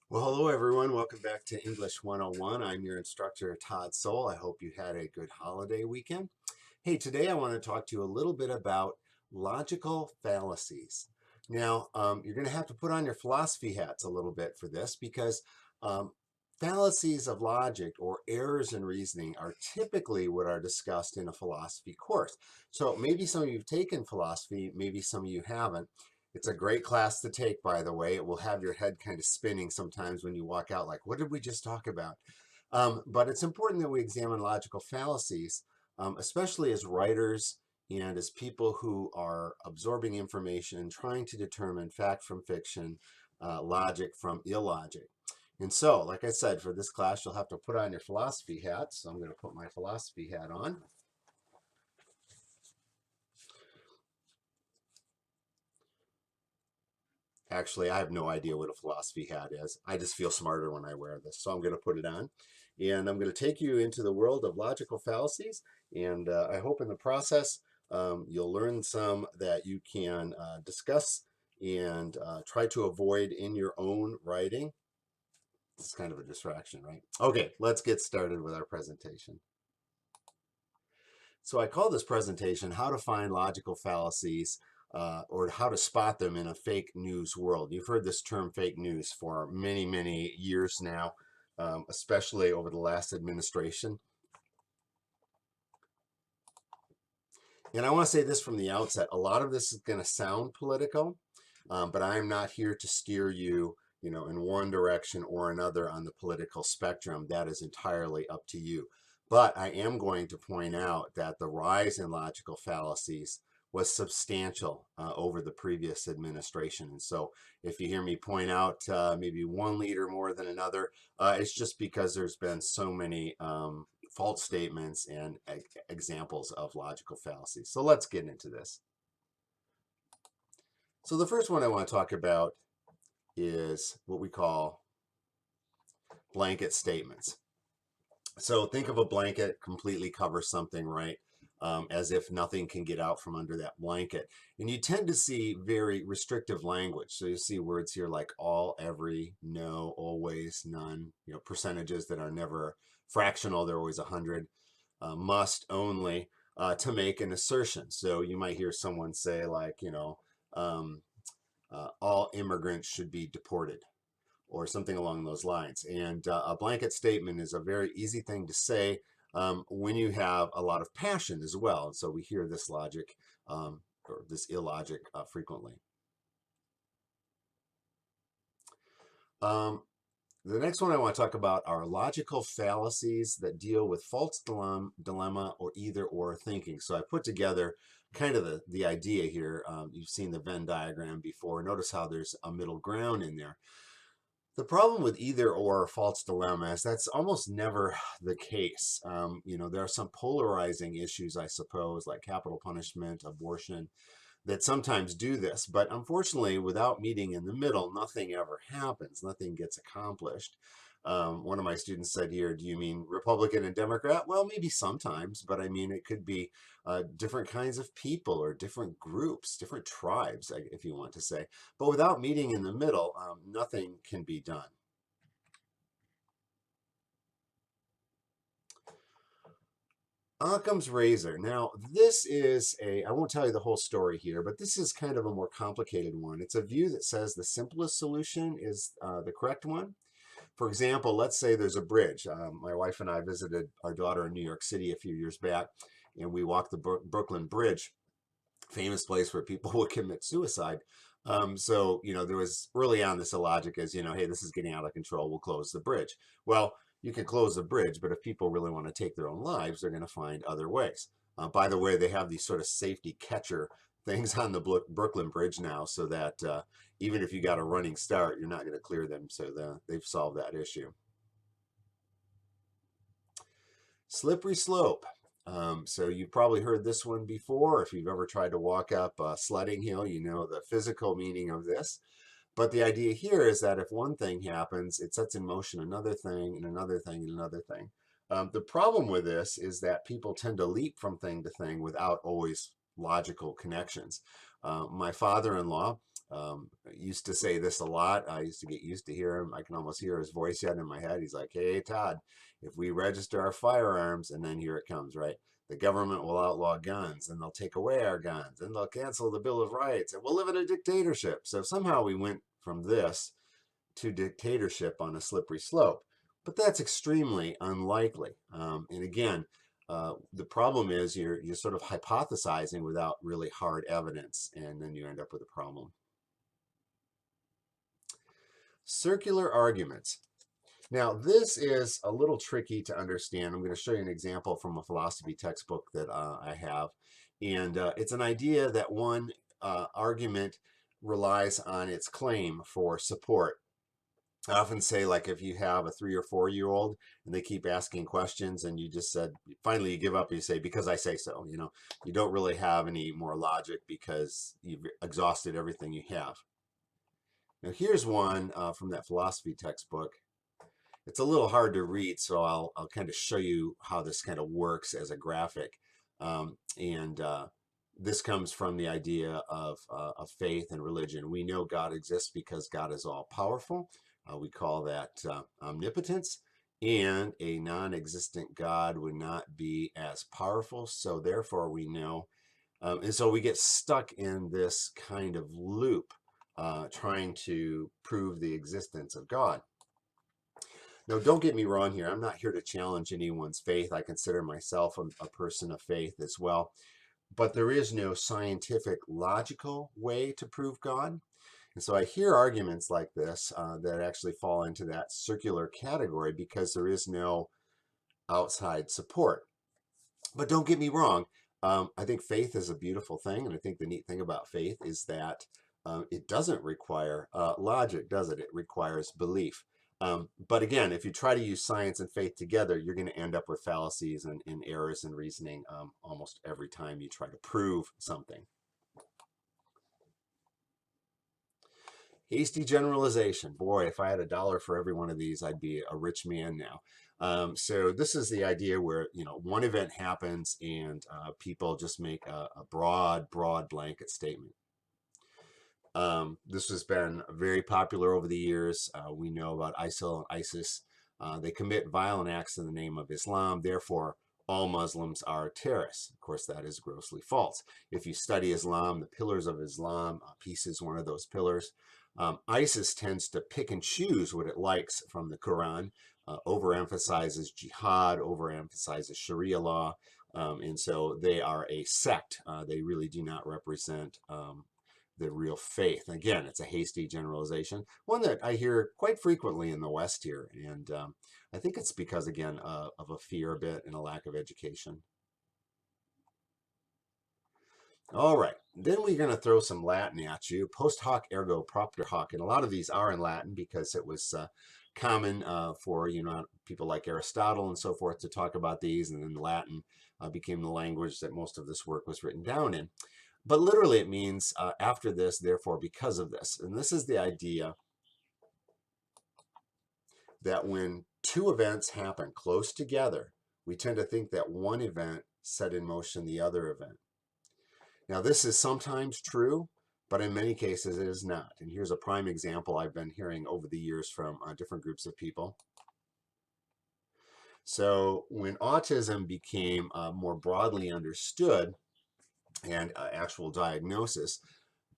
Well, hello everyone. Welcome back to English 101. I'm your instructor, Todd Soul. I hope you had a good holiday weekend. Hey, today I want to talk to you a little bit about logical fallacies. Now, you're going to have to put on your philosophy hats a little bit for this because um, fallacies of logic or errors in reasoning are typically what are discussed in a philosophy course. So maybe some of you have taken philosophy, maybe some of you haven't. It's a great class to take, by the way. It will have your head kind of spinning sometimes when you walk out, like, what did we just talk about? But it's important that we examine logical fallacies, especially as writers and as people who are absorbing information and trying to determine fact from fiction, logic from illogic. And so, like I said, for this class, you'll have to put on your philosophy hat. So I'm going to put my philosophy hat on. Actually, I have no idea what a philosophy hat is. I just feel smarter when I wear this. So I'm going to put it on. And I'm going to take you into the world of logical fallacies. And I hope in the process you'll learn some that you can discuss and try to avoid in your own writing. It's kind of a distraction, right? Okay, let's get started with our presentation. So I call this presentation How to Find Logical Fallacies or How to Spot Them in a Fake News World. You've heard this term fake news for many, many years now, especially over the last administration. And I want to say this from the outset. A lot of this is going to sound political, but I'm not here to steer you, in one direction or another on the political spectrum. That is entirely up to you. But I am going to point out that the rise in logical fallacies was substantial over the previous administration. And so if you hear me point out maybe one leader more than another, it's just because there's been so many false statements and examples of logical fallacies. So let's get into this. So the first one I want to talk about is what we call blanket statements. So think of a blanket completely covers something, right? As if nothing can get out from under that blanket. And you tend to see very restrictive language. So you see words here like all, every, no, always, none, percentages that are never fractional, they're always 100, must, only, to make an assertion. So you might hear someone say like, um, all immigrants should be deported or something along those lines. And a blanket statement is a very easy thing to say when you have a lot of passion as well. And so we hear this logic or this illogic frequently. Um, the next one I want to talk about are logical fallacies that deal with false dilemma or either or thinking. So I put together kind of the idea here. You've seen the Venn diagram before. Notice how there's a middle ground in there. The problem with either or false dilemma is that's almost never the case. There are some polarizing issues, I suppose, like capital punishment, abortion, that sometimes do this. But unfortunately, without meeting in the middle, nothing ever happens. Nothing gets accomplished. One of my students said here, do you mean Republican and Democrat? Well, maybe sometimes, but I mean, it could be different kinds of people or different groups, different tribes, if you want to say. But without meeting in the middle, nothing can be done. Occam's razor. Now, this is I won't tell you the whole story here, but this is kind of a more complicated one. It's a view that says the simplest solution is the correct one. For example, let's say there's a bridge. My wife and I visited our daughter in New York City a few years back, and we walked the Brooklyn Bridge, famous place where people would commit suicide. There was early on this illogic as, hey, this is getting out of control. We'll close the bridge. Well, you can close the bridge, but if people really want to take their own lives, they're going to find other ways. By the way, they have these sort of safety catcher things on the Brooklyn Bridge now so that even if you got a running start, you're not going to clear them. So they've solved that issue. Slippery slope. So you've probably heard this one before. If you've ever tried to walk up a sledding hill, you know the physical meaning of this. But the idea here is that if one thing happens, it sets in motion another thing and another thing and another thing. The problem with this is that people tend to leap from thing to thing without always logical connections. My father-in-law Used to say this a lot. I used to get used to hear him. I can almost hear his voice yet in my head. He's like, "Hey, Todd, if we register our firearms," and then here it comes, right? The government will outlaw guns and they'll take away our guns and they'll cancel the Bill of Rights and we'll live in a dictatorship. So somehow we went from this to dictatorship on a slippery slope. But that's extremely unlikely. And again, the problem is you're sort of hypothesizing without really hard evidence, and then you end up with a problem. Circular arguments. Now, this is a little tricky to understand. I'm going to show you an example from a philosophy textbook that I have. And it's an idea that one argument relies on its claim for support. I often say, like, if you have a 3 or 4-year-old and they keep asking questions and you just said, finally you give up, you say, because I say so. You don't really have any more logic because you've exhausted everything you have. Now, here's one from that philosophy textbook. It's a little hard to read, so I'll kind of show you how this kind of works as a graphic. And this comes from the idea of faith and religion. We know God exists because God is all powerful. We call that omnipotence. And a non-existent God would not be as powerful. So therefore we know. And so we get stuck in this kind of loop trying to prove the existence of God. Now, don't get me wrong here. I'm not here to challenge anyone's faith. I consider myself a person of faith as well. But there is no scientific, logical way to prove God. And so I hear arguments like this that actually fall into that circular category because there is no outside support. But don't get me wrong. I think faith is a beautiful thing. And I think the neat thing about faith is that it doesn't require logic, does it? It requires belief. But again, if you try to use science and faith together, you're going to end up with fallacies and errors in reasoning almost every time you try to prove something. Hasty generalization. Boy, if I had $1 for every one of these, I'd be a rich man now. So this is the idea where, one event happens and people just make a broad blanket statement. This has been very popular over the years. We know about ISIL and ISIS. They commit violent acts in the name of Islam. Therefore, all Muslims are terrorists. Of course, that is grossly false. If you study Islam, the pillars of Islam, peace is one of those pillars. ISIS tends to pick and choose what it likes from the Quran, overemphasizes jihad, overemphasizes Sharia law, and so they are a sect. They really do not represent the real faith. Again, it's a hasty generalization, one that I hear quite frequently in the West here, and I think it's because, again, of a fear a bit and a lack of education. All right, then we're going to throw some Latin at you. Post hoc ergo propter hoc, and a lot of these are in Latin because it was common for people like Aristotle and so forth to talk about these, and then Latin became the language that most of this work was written down in. But literally it means after this, therefore, because of this. And this is the idea that when two events happen close together, we tend to think that one event set in motion the other event. Now, this is sometimes true, but in many cases it is not. And here's a prime example I've been hearing over the years from different groups of people. So when autism became more broadly understood and actual diagnosis,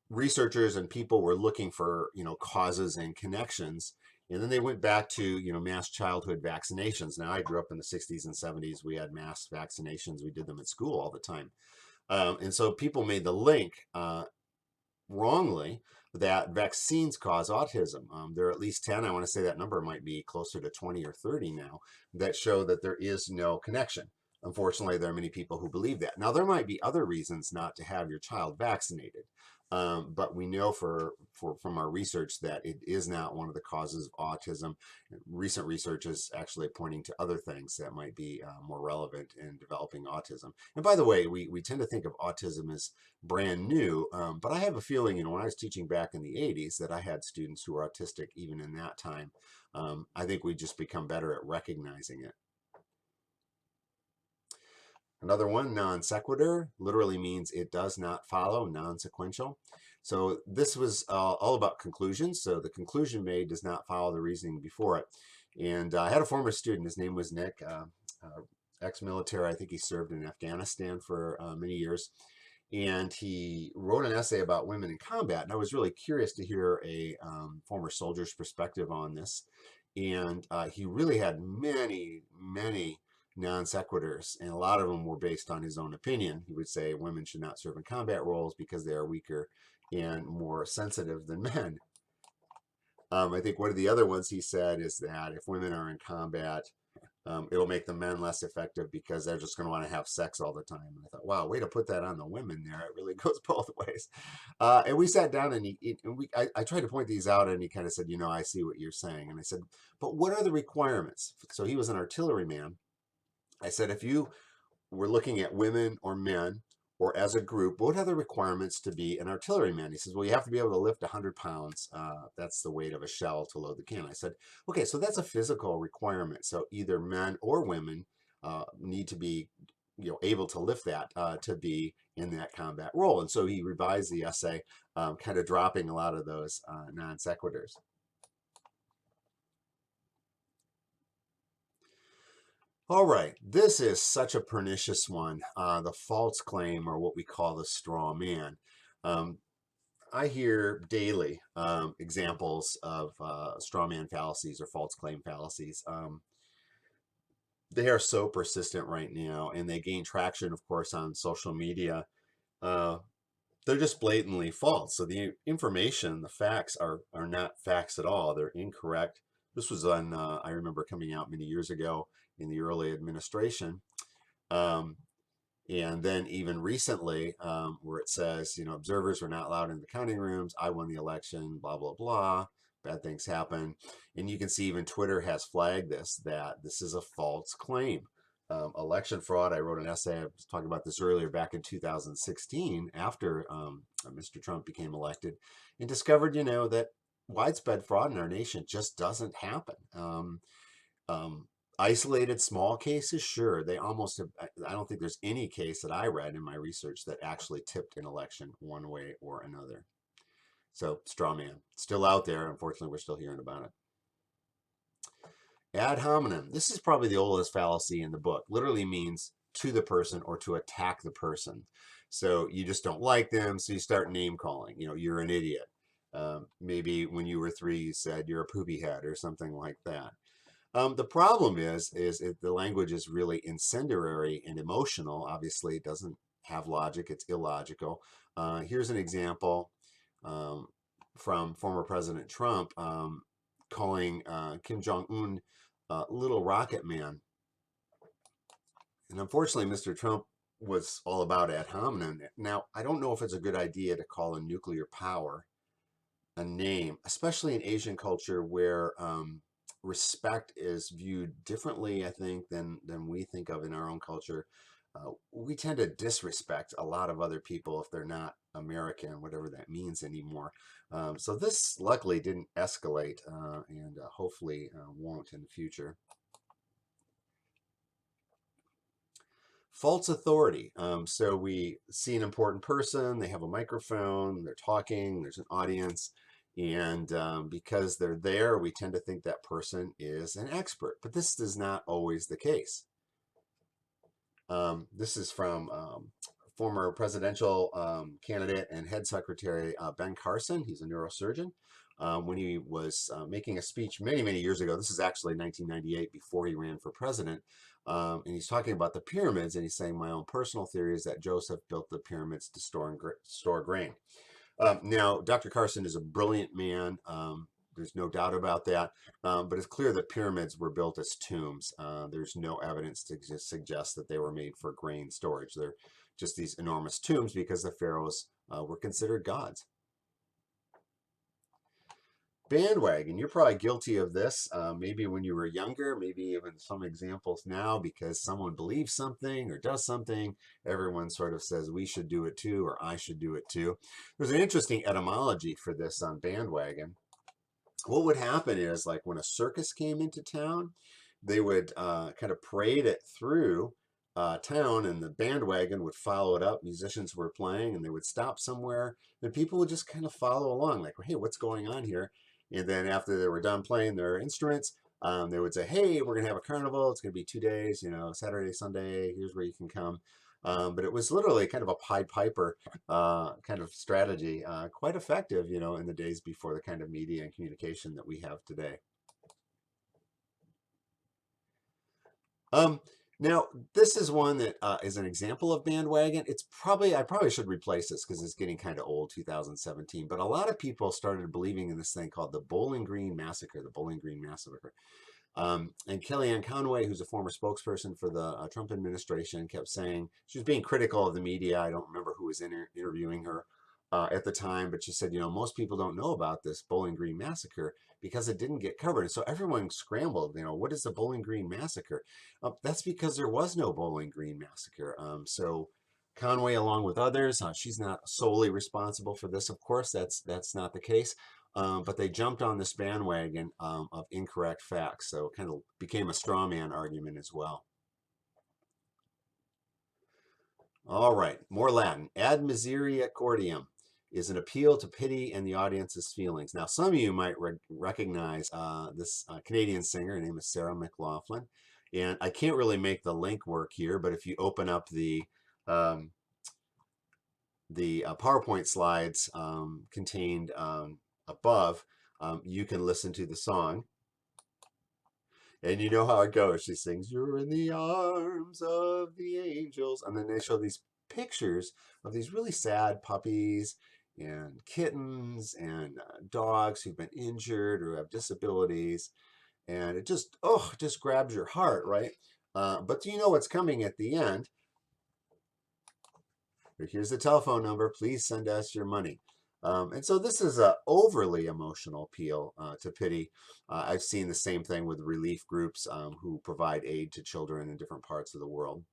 researchers and people were looking for causes and connections, and then they went back to mass childhood vaccinations. Now, I grew up in the 60s and 70s. We had mass vaccinations. We did them at school all the time, and so people made the link wrongly that vaccines cause autism. There are at least 10, I want to say that number might be closer to 20 or 30 now, that show that there is no connection. Unfortunately, there are many people who believe that. Now, there might be other reasons not to have your child vaccinated, but we know from our research that it is not one of the causes of autism. Recent research is actually pointing to other things that might be more relevant in developing autism. And by the way, we tend to think of autism as brand new, but I have a feeling, when I was teaching back in the 80s, that I had students who were autistic even in that time. I think we just become better at recognizing it. Another one, non sequitur, literally means it does not follow, non-sequential. So this was all about conclusions. So the conclusion made does not follow the reasoning before it. And I had a former student, his name was Nick, ex-military. I think he served in Afghanistan for many years. And he wrote an essay about women in combat. And I was really curious to hear a former soldier's perspective on this. And he really had many, many non sequiturs, and a lot of them were based on his own opinion. He would say women should not serve in combat roles because they are weaker and more sensitive than men. I think one of the other ones he said is that if women are in combat, it'll make the men less effective because they're just going to want to have sex all the time. And I thought, wow, way to put that on the women there. It really goes both ways. And we sat down and I tried to point these out, and he kind of said, I see what you're saying. And I said, but what are the requirements? So he was an artilleryman. I said, if you were looking at women or men or as a group, what are the requirements to be an artilleryman? He says, well, you have to be able to lift 100 pounds. That's the weight of a shell to load the cannon. I said, okay, so that's a physical requirement. So either men or women need to be able to lift that to be in that combat role. And so he revised the essay, kind of dropping a lot of those non sequiturs. All right, this is such a pernicious one, the false claim, or what we call the straw man. Um, I hear daily examples of straw man fallacies or false claim fallacies. They are so persistent right now, and they gain traction, of course, on social media. Uh, they're just blatantly false. So the information, the facts are not facts at all. They're incorrect. This was on, I remember coming out many years ago in the early administration. Um, and then even recently, where it says, observers were not allowed in the counting rooms. I won the election, blah, blah, blah. Bad things happen. And you can see even Twitter has flagged this, that this is a false claim. Election fraud. I wrote an essay. I was talking about this earlier back in 2016 after Mr. Trump became elected, and discovered, that widespread fraud in our nation just doesn't happen. Um, Isolated small cases, sure. They almost have, I don't think there's any case that I read in my research that actually tipped an election one way or another. So, straw man, still out there. Unfortunately, we're still hearing about it. Ad hominem. This is probably the oldest fallacy in the book. Literally means to the person or to attack the person. So you just don't like them, so you start name calling. You're an idiot. Maybe when you were 3, you said you're a poopy head or something like that. The problem is the language is really incendiary and emotional. Obviously, it doesn't have logic. It's illogical. Here's an example from former President Trump calling Kim Jong-un little rocket man. And unfortunately, Mr. Trump was all about ad hominem. Now, I don't know if it's a good idea to call a nuclear power a name, especially in Asian culture where respect is viewed differently, I think, than we think of in our own culture. We tend to disrespect a lot of other people if they're not American, whatever that means anymore. So this luckily didn't escalate and hopefully won't in the future. False authority. So we see an important person, they have a microphone, they're talking, there's an audience, and because they're there, we tend to think that person is an expert, but this is not always the case. This is from former presidential candidate and head secretary Ben Carson. He's a neurosurgeon. When he was making a speech many, many years ago, this is actually 1998 before he ran for president, and he's talking about the pyramids, and he's saying, my own personal theory is that Joseph built the pyramids to store grain. Now, Dr. Carson is a brilliant man. There's no doubt about that. But it's clear that pyramids were built as tombs. There's no evidence to suggest that they were made for grain storage. They're just these enormous tombs because the pharaohs were considered gods. Bandwagon. You're probably guilty of this. Maybe when you were younger, maybe even some examples now, because someone believes something or does something, everyone sort of says we should do it too, or I should do it too. There's an interesting etymology for this on bandwagon. What would happen is, like, when a circus came into town, they would kind of parade it through town, and the bandwagon would follow it up. Musicians were playing, and they would stop somewhere, and people would just kind of follow along, like, hey, what's going on here? And then after they were done playing their instruments, they would say, hey, we're going to have a carnival. It's going to be 2 days, Saturday, Sunday. Here's where you can come. But it was literally kind of a Pied Piper kind of strategy, quite effective, in the days before the kind of media and communication that we have today. Um, Now, this is one that is an example of bandwagon. I probably should replace this because it's getting kind of old, 2017. But a lot of people started believing in this thing called the Bowling Green Massacre, the Bowling Green Massacre. And Kellyanne Conway, who's a former spokesperson for the Trump administration, kept saying she was being critical of the media. I don't remember who was interviewing her at the time, but she said, most people don't know about this Bowling Green Massacre because it didn't get covered. And so everyone scrambled, what is the Bowling Green Massacre? That's because there was no Bowling Green Massacre. So Conway, along with others, she's not solely responsible for this. Of course, that's not the case. But they jumped on this bandwagon of incorrect facts. So it kind of became a straw man argument as well. All right, more Latin. Ad misericordiam is an appeal to pity and the audience's feelings. Now, some of you might recognize this Canadian singer. Her name is Sarah McLachlan. And I can't really make the link work here, but if you open up the PowerPoint slides contained above, you can listen to the song. And you know how it goes. She sings, "You're in the arms of the angels." And then they show these pictures of these really sad puppies and kittens and dogs who've been injured or have disabilities. And it just grabs your heart, right? But do you know what's coming at the end? Here's the telephone number. Please send us your money. And so this is an overly emotional appeal to pity. I've seen the same thing with relief groups who provide aid to children in different parts of the world.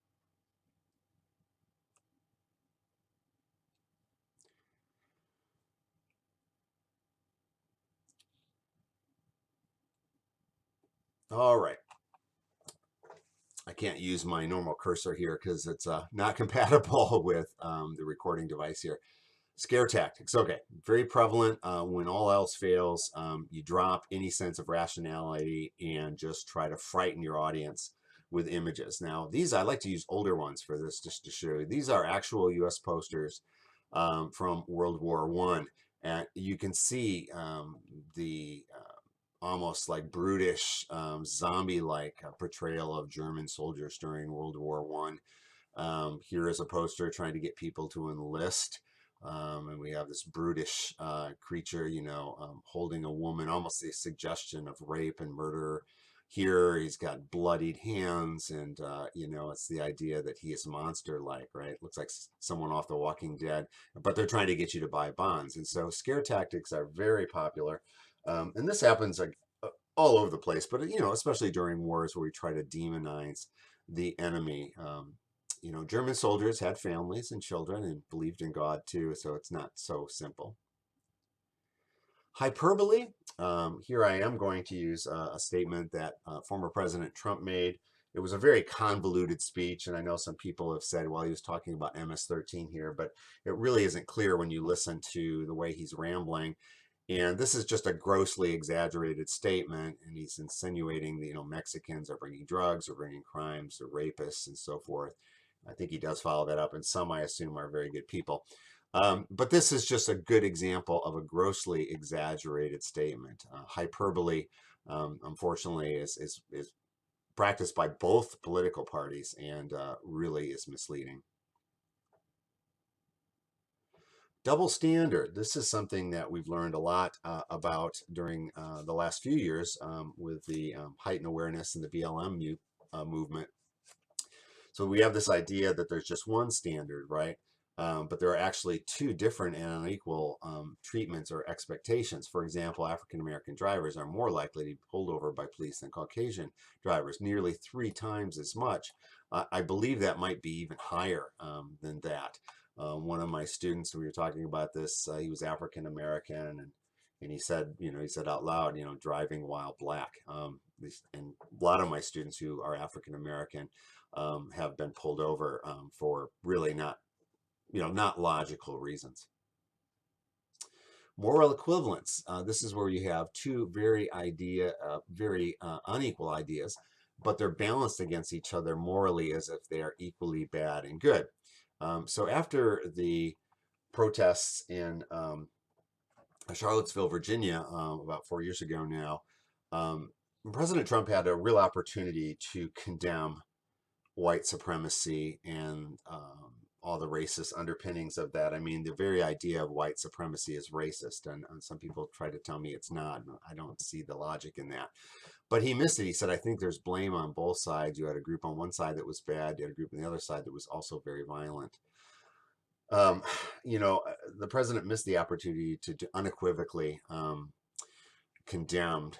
All right. I can't use my normal cursor here because it's not compatible with the recording device here. Scare tactics. Okay, very prevalent. When all else fails, you drop any sense of rationality and just try to frighten your audience with images. Now, I like to use older ones for this just to show you. These are actual U.S. posters from World War I. And you can see the almost like brutish, zombie-like portrayal of German soldiers during World War I. Here is a poster trying to get people to enlist. And we have this brutish creature, holding a woman, almost a suggestion of rape and murder. Here he's got bloodied hands, and it's the idea that he is monster-like, right? Looks like someone off The Walking Dead, but they're trying to get you to buy bonds. And so scare tactics are very popular. And this happens like all over the place, but especially during wars where we try to demonize the enemy. German soldiers had families and children and believed in God too, so it's not so simple. Hyperbole. Here I am going to use a statement that former President Trump made. It was a very convoluted speech, and I know some people have said, well, he was talking about MS-13 here, but it really isn't clear when you listen to the way he's rambling. And this is just a grossly exaggerated statement, and he's insinuating that Mexicans are bringing drugs or bringing crimes or rapists and so forth. I think he does follow that up, and some I assume are very good people. But this is just a good example of a grossly exaggerated statement. Hyperbole, unfortunately, is practiced by both political parties and really is misleading. Double standard. This is something that we've learned a lot about during the last few years with the heightened awareness in the BLM movement. So we have this idea that there's just one standard, right? But there are actually two different and unequal treatments or expectations. For example, African American drivers are more likely to be pulled over by police than Caucasian drivers, nearly 3 times as much. I believe that might be even higher than that. One of my students, we were talking about this, he was African American, and And he said, he said out loud, driving while black. And a lot of my students who are African American have been pulled over for really not logical reasons. Moral equivalence. This is where you have two very unequal ideas, but they're balanced against each other morally as if they are equally bad and good. So after the protests in Charlottesville, Virginia, about 4 years ago now, President Trump had a real opportunity to condemn white supremacy and all the racist underpinnings of that. I mean, the very idea of white supremacy is racist, and some people try to tell me it's not. I don't see the logic in that. But he missed it. He said, I think there's blame on both sides. You had a group on one side that was bad, you had a group on the other side that was also very violent. Um, the president missed the opportunity to unequivocally condemn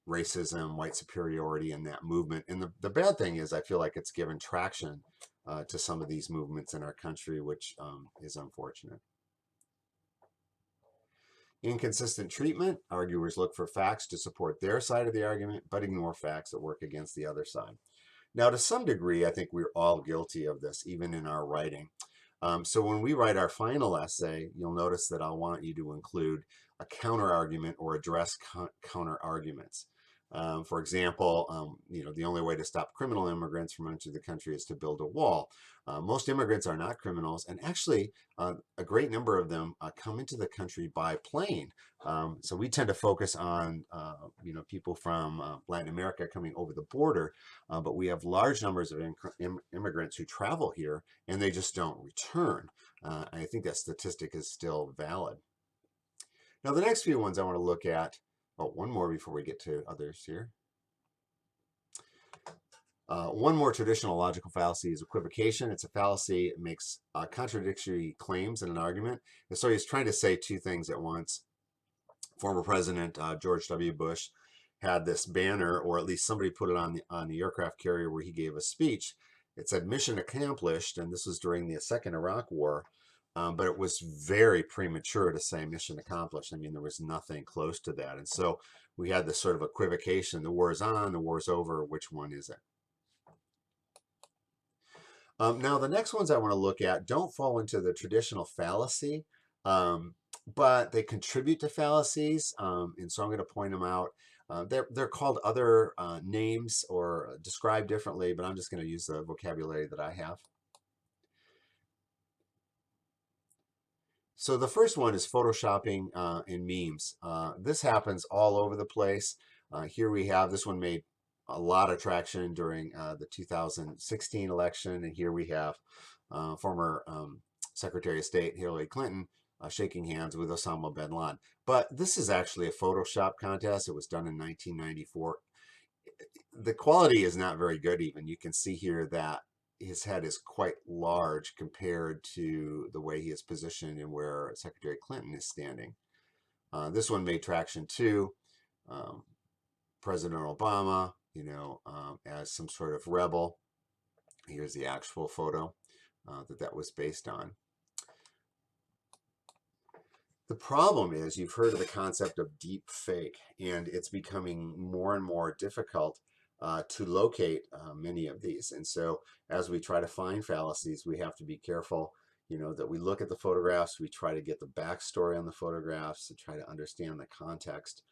racism, white superiority in that movement. And the bad thing is, I feel like it's given traction to some of these movements in our country, which is unfortunate. Inconsistent treatment. Arguers look for facts to support their side of the argument, but ignore facts that work against the other side. Now, to some degree, I think we're all guilty of this, even in our writing. So when we write our final essay, you'll notice that I'll want you to include a counter argument or address counter arguments. For example, the only way to stop criminal immigrants from entering the country is to build a wall. Most immigrants are not criminals, and actually, a great number of them come into the country by plane. So we tend to focus on, people from Latin America coming over the border, but we have large numbers of immigrants who travel here, and they just don't return. I think that statistic is still valid. Now, the next few ones I want to look at. Oh, one more before we get to others here. One more traditional logical fallacy is equivocation. It's a fallacy. It makes contradictory claims in an argument. And so he's trying to say two things at once. Former President George W. Bush had this banner, or at least somebody put it on the aircraft carrier where he gave a speech. It said mission accomplished, and this was during the second Iraq War. But it was very premature to say mission accomplished. I mean, there was nothing close to that. And so we had this sort of equivocation. The war is on, the war is over. Which one is it? Now, the next ones I want to look at don't fall into the traditional fallacy, but they contribute to fallacies. And so I'm going to point them out. They're called other names or described differently, but I'm just going to use the vocabulary that I have. So the first one is photoshopping and memes. This happens all over the place. Here we have, this one made a lot of traction during the 2016 election. And here we have former Secretary of State Hillary Clinton shaking hands with Osama bin Laden. But this is actually a Photoshop contest. It was done in 1994. The quality is not very good even. You can see here that his head is quite large compared to the way he is positioned and where Secretary Clinton is standing. This one made traction too. President Obama, as some sort of rebel. Here's the actual photo that was based on. The problem is, you've heard of the concept of deep fake, and it's becoming more and more difficult to locate many of these. And so as we try to find fallacies, we have to be careful, that we look at the photographs, we try to get the backstory on the photographs, to try to understand the context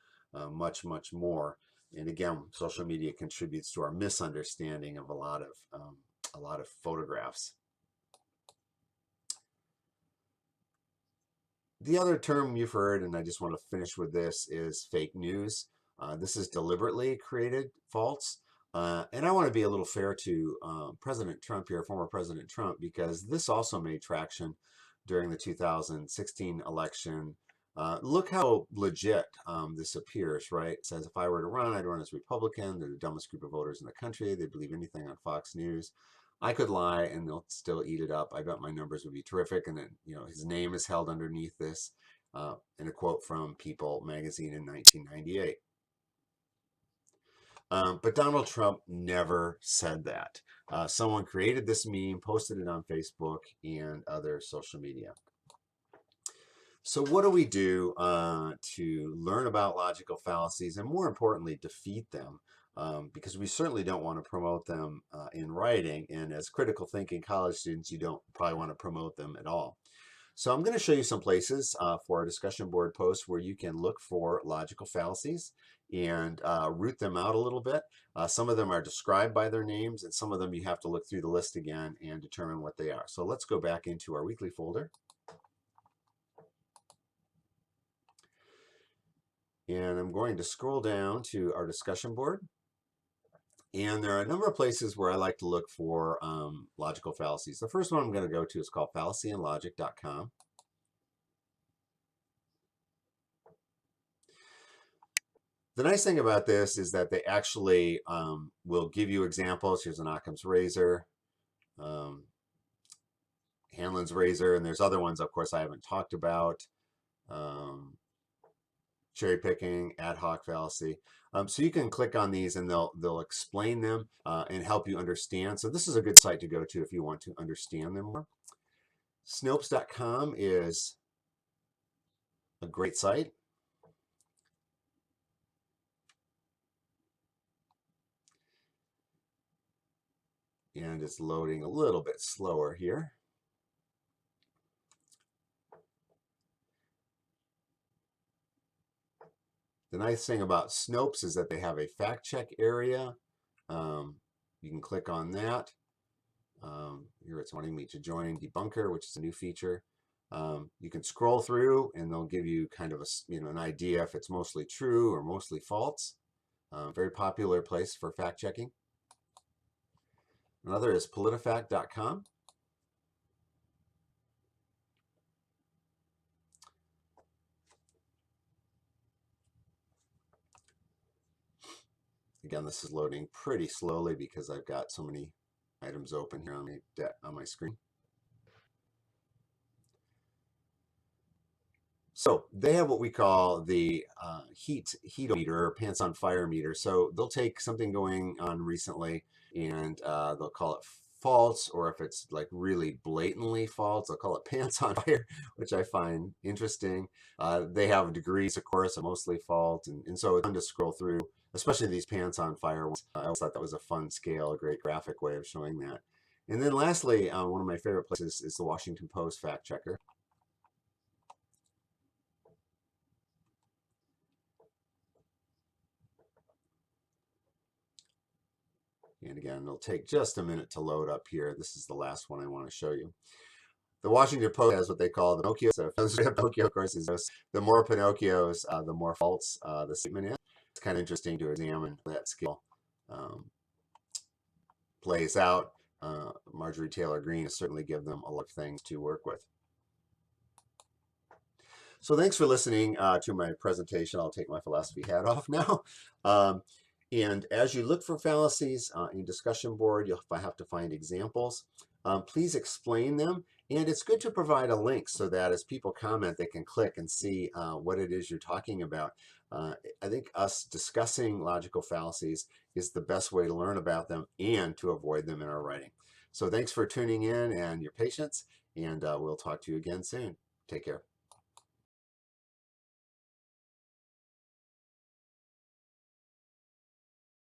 much, much more. And again, social media contributes to our misunderstanding of a lot of photographs. The other term you've heard, and I just want to finish with this, is fake news. This is deliberately created false. And I want to be a little fair to President Trump here, former President Trump, because this also made traction during the 2016 election. Look how legit this appears, right? It says, if I were to run, I'd run as Republican. They're the dumbest group of voters in the country. They believe anything on Fox News. I could lie and they'll still eat it up. I bet my numbers would be terrific. And then, his name is held underneath this in a quote from People magazine in 1998. But Donald Trump never said that. Someone created this meme, posted it on Facebook and other social media. So what do we do to learn about logical fallacies and more importantly, defeat them? Because we certainly don't want to promote them in writing. And as critical thinking college students, you don't probably want to promote them at all. So I'm going to show you some places for our discussion board posts where you can look for logical fallacies and root them out a little bit. Some of them are described by their names, and some of them you have to look through the list again and determine what they are. So let's go back into our weekly folder. And I'm going to scroll down to our discussion board. And there are a number of places where I like to look for logical fallacies. The first one I'm going to go to is called fallacyandlogic.com. The nice thing about this is that they actually will give you examples. Here's an Occam's razor, Hanlon's razor, and there's other ones, of course, I haven't talked about. Cherry picking, ad hoc fallacy. So you can click on these and they'll explain them and help you understand. So this is a good site to go to if you want to understand them more. Snopes.com is a great site. And it's loading a little bit slower here. The nice thing about Snopes is that they have a fact check area. You can click on that. Here it's wanting me to join Debunker, which is a new feature. You can scroll through and they'll give you kind of an idea if it's mostly true or mostly false. Very popular place for fact checking. Another is politifact.com. Again, this is loading pretty slowly because I've got so many items open here on my screen. So they have what we call the heatometer or pants on fire meter. So they'll take something going on recently and they'll call it false, or if it's like really blatantly false, they'll call it pants on fire, which I find interesting. They have degrees, of course, of mostly false, and so it's fun to scroll through, especially these pants on fire ones. I always thought that was a fun scale, a great graphic way of showing that. And then lastly, one of my favorite places is the Washington Post Fact Checker. And again, it'll take just a minute to load up here. This is the last one I want to show you. The Washington Post has what they call the Pinocchio. So Pinocchio, of course, is the more Pinocchios, the more false the statement is. It's kind of interesting to examine that scale plays out. Marjorie Taylor Greene has certainly given them a lot of things to work with. So thanks for listening to my presentation. I'll take my philosophy hat off now. And as you look for fallacies in discussion board, you'll have to find examples. Please explain them. And it's good to provide a link so that as people comment, they can click and see what it is you're talking about. I think us discussing logical fallacies is the best way to learn about them and to avoid them in our writing. So thanks for tuning in and your patience, and we'll talk to you again soon. Take care.